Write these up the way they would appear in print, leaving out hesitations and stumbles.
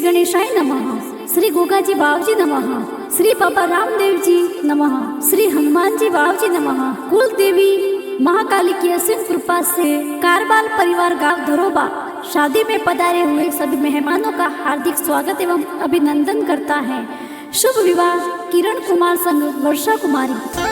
गणेशाय नमः, श्री गोगाजी बावजी नमः, श्री बाबा रामदेव जी नमः, श्री हनुमान जी बावजी नमः। कुल देवी महाकाली की असीम कृपा से कारबाल परिवार गांव धरोबा शादी में पधारे हुए सभी मेहमानों का हार्दिक स्वागत एवं अभिनंदन करता है। शुभ विवाह किरण कुमार संग वर्षा कुमारी।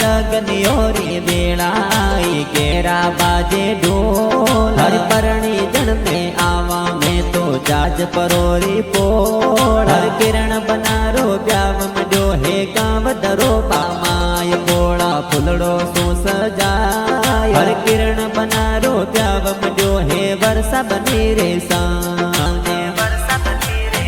लगनियोरी बेड़ाई केरा बाजे ढोल हर परणी जन में आवा में तो जाज परोरी पोड़ हर किरण बनारो ब्याव मडो है गांव दरो पामाय पोड़ा फुलड़ो सो सजाय हर किरण बनारो ब्याव मडो है वर्षा बनी रे साने वर्षा बनी रे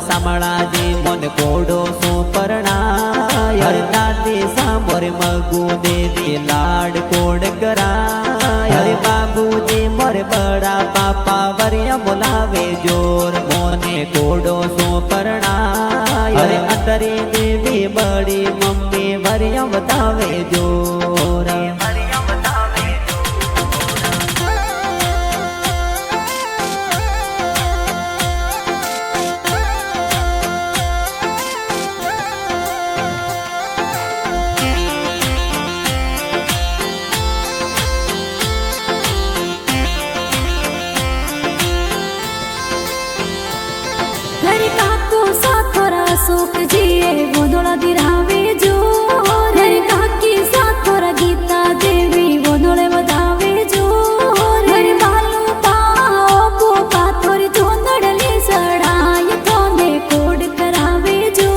सामड़ा जी मन कोडो सो परणाय हर दादी सामोर मगू देवी लाड कोड कराय हर बाबू जी मोर बड़ा पापा वरिया बुलावे जोर मोने कोडो सो परणाय हर अंतरी देवी बड़ी मम्मी वरिया बतावे जोर सुख जिए वो दोड़ा दिरावे जो रे काकी साथ थोड़ा गीता देवी वो दोड़े बतावे जो रे बालू पाओ पोपा थोड़ी चोंदड़ली सड़ाई तोने कोड करावे जो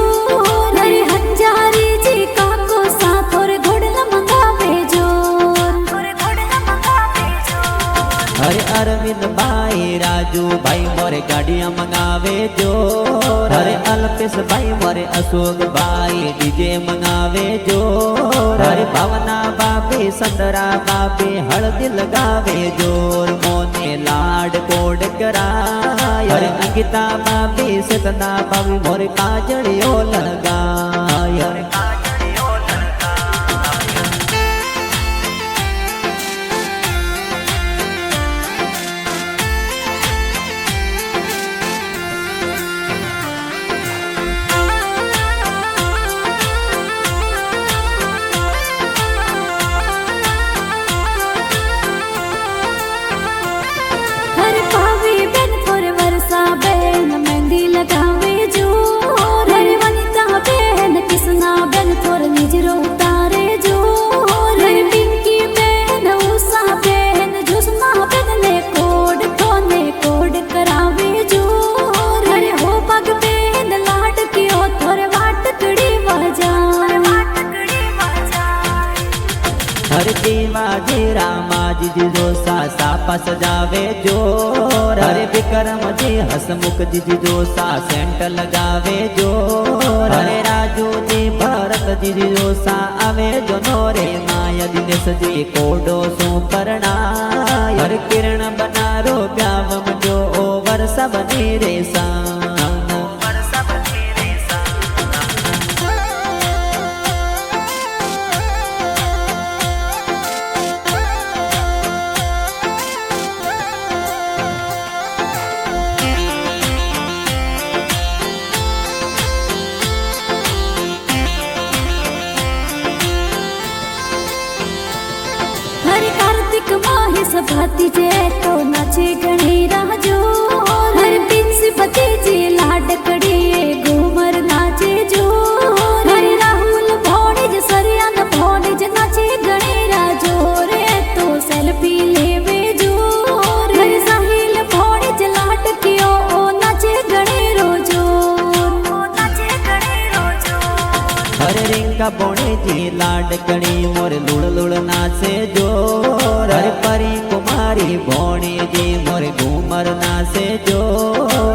रे हंजारी जी काको साथ थोड़े घोड़ला मंगावे जो अरे अरविंद भाई राजू भाई मोरे गाड़ियां मंगावे जो अरे अल्पेश भाई मोरे अशोक भाई डीजे मंगावे जो अरे भावना बाबी संदरा बाबी हल्दी लगावे जोर मोने लाड कोड कराय अरे अंकिता बाबी सतना बाबी मोरे काजड़ियो लगाय हर देवा जी रामा जी जो सापा सजावे जोर हरे विक्रम जी हसमुख जी जो सेंट लगावे जोर हरे राजू जी भरत जी जो आवे जो नोरे माया दिनेश जी कोडो सो परणाय हर किरण बनारो वर्षा बनी रे सान हर कार्तिक माहे सभाती जे तो नाचे घणी राजो हर पिंसी पति जी लाडकड़ी घूमर नाचे जो हर राहुल भोड़े जे सरिया न भोड़े जे नाचे घणी राजो रे तो सेल्फी लेवे जो हर साहिल भोड़े जे लाडकियो ओ नाचे घणी रोजो ओ नाचे घणी रोजो हरे रिंका बोणे जी लाडकड़ी मोर लुड़ लुड़ नाचे जो हरे परी कुमारी बोणे जी मोर घूमर नाचे जो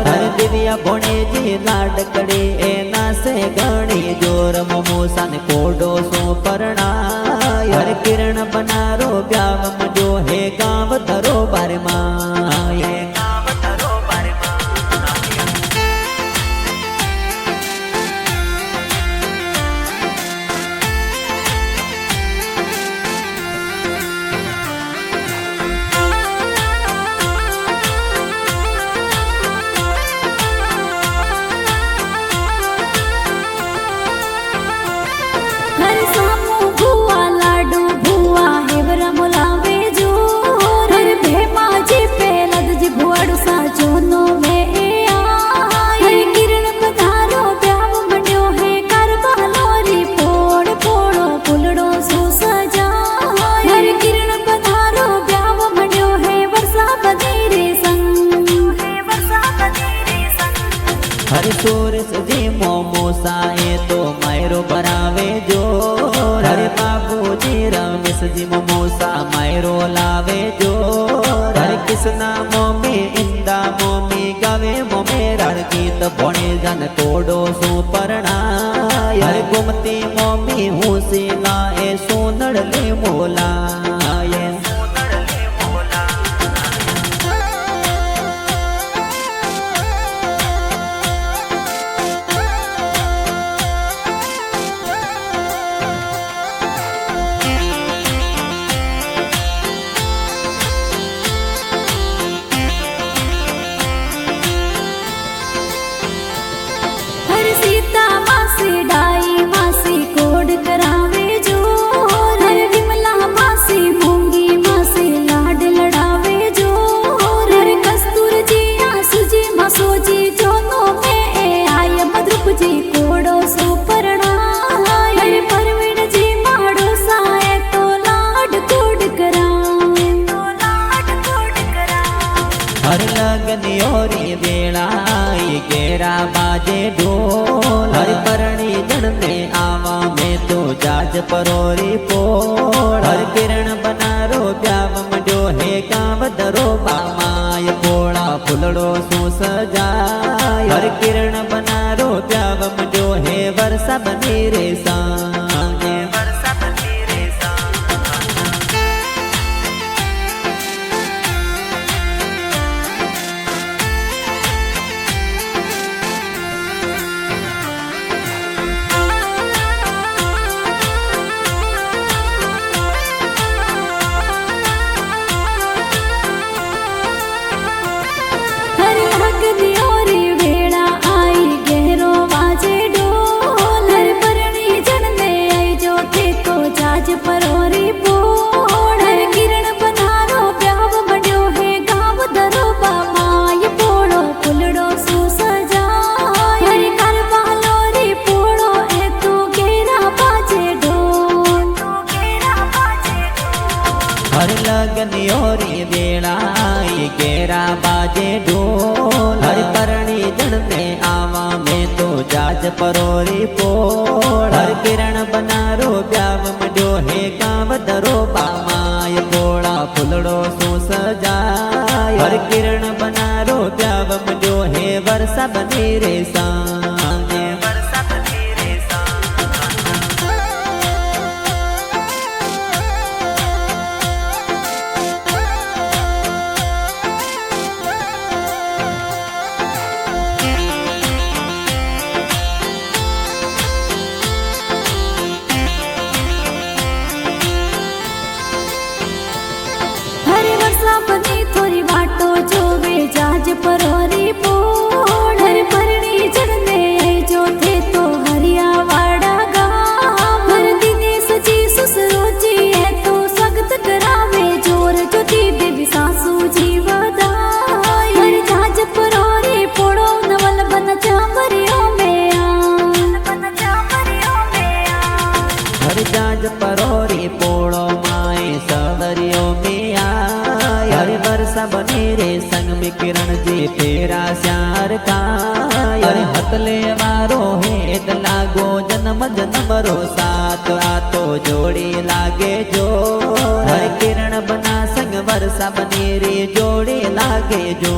हरे दिव्या बोणे जी लाडकड़ी ए नाचे घणी जोर मोमो सन कोडो सो परणाय हरे किरण बनारो ब्याव मजो हे गांव धरो बारे माए हर सामू भुआ लाडू भुआ हेवरा मुलावे जो हर भेमा जी पेलद जी भुआड़ू सा जोनो में ए आय हर किरण पधारो ब्याव मंड्यो है करबालो री पोड़ पोड़ो फुलड़ो सो सजा हर किरण पधारो ब्याव मंड्यो है वर्षा बदीरे संग है वर्षा बदीरे संग हरे सूरज जी मोमो साए तो मायरो बनावे जो हरे बाबू जी रमेश जी मोमो सा मायरो लावे जो हरे किसना मोमी इंदा मोमी गावे मोमे रण गीत भोणे जन तोड़ो सो परणाय हरे गुमती मोमी हुसी लाए सोनड़ ले मोलाए हर सीता मासी डाई मासी कोड करावे जो हर विमला मासी मूंगी मासी लाड लड़ावे जो हर कस्तूर जी आसू जी मासो जी जोनो में ए आय मधुप जी कोडो सो परणाय हर परवीण जी माड़ो साए तो लाड कोड करावे तो लाड कोड करावे हर लगन योरी बेड़ाई गेरा बाजे ढोल हर परणी जन में आवा में तो जाज परोरी पोड़ हर किरण बनारो ब्याव मजो हे गांव दरो बामाय पोड़ा फुलड़ो सो सजाय हर किरण बनारो ब्याव मजो हे वर्षा बनी रे सांगे वर्षा बनी रे सांगे हर लगनी ओरी वेड़ा आई गहरो वाजे डोल हर परणी जन ने आई जो थे तो जाज परोरी पोड़ हर किरण बनारो ब्याव मंड्यो है गांव धरो बामाय पोड़ो फुलड़ो सो सजाय हर करबालो री पोड़ो ए तो गेरा बाजे ढोल तो गेरा बाजे ढोल हर लगन योरी बेड़ाई गेरा बाजे ढोल हर परणी जन में आवा में तो जाज परोरी पोड़ हर किरण बनारो ब्याव मजो हे गांव दरो बामाय पोड़ा फुलड़ो सो सजाय हर किरण बनारो ब्याव मजो हे वर्षा बनी रे सांगे वर्षा बनी रे सांगे रे संग में किरण जी फेरा श्यार काय अरे हतले वारो हेत लागो जन्म जन्म रो साथ आतो जोड़ी लागे जो हर किरण बना संग वर्षा बनी रे जोड़ी लागे जो